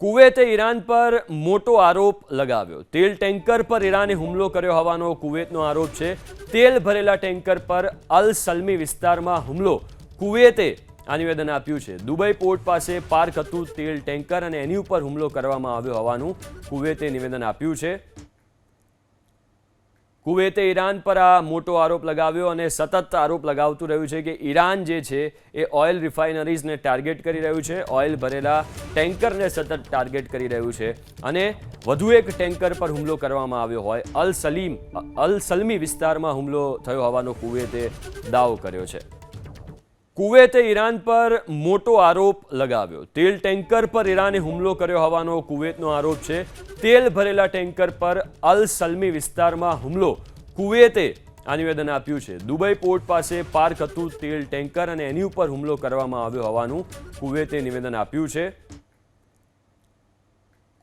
કુવૈતે Iran પર મોટો આરોપ લગાવ્યો। તેલ ટેન્કર પર ઈરાને હુમલો કર્યો હોવાનો કુવૈતનો આરોપ છે। તેલ ભરેલા ટેન્કર પર અલ સલમી વિસ્તારમાં હુમલો કુવૈતે આ નિવેદન આપ્યું છે। દુબઈ પોર્ટ પાસે પાર્ક હતું તેલ ટેન્કર અને એની ઉપર હુમલો કરવામાં આવ્યો હોવાનું કુવૈતે નિવેદન આપ્યું છે। કુવૈતે ઈરાન પર આ મોટો આરોપ લગાવ્યો અને સતત આરોપ લગાવતું રહ્યું છે કે ઈરાન જે છે એ ઓઇલ રિફાઇનરીઝને ટાર્ગેટ કરી રહ્યું છે, ઓઇલ ભરેલા ટેન્કરને સતત ટાર્ગેટ કરી રહ્યું છે અને વધુ એક ટેન્કર પર હુમલો કરવામાં આવ્યો હોય અલ સલમી વિસ્તારમાં હુમલો થયો હોવાનો કુવૈતે દાવો કર્યો છે। કુવૈતે ઈરાન પર મોટો આરોપ લગાવ્યો। તેલ ટેન્કર પર ઈરાને હુમલો કર્યો હોવાનો કુવૈતનો આરોપ છે। તેલ ભરેલા ટેન્કર પર અલ સલમી વિસ્તારમાં હુમલો કુવૈતે આ નિવેદન આપ્યું છે। દુબઈ પોર્ટ પાસે પાર્ક હતું તેલ ટેન્કર અને એની ઉપર હુમલો કરવામાં આવ્યો હોવાનું કુવૈતે નિવેદન આપ્યું છે।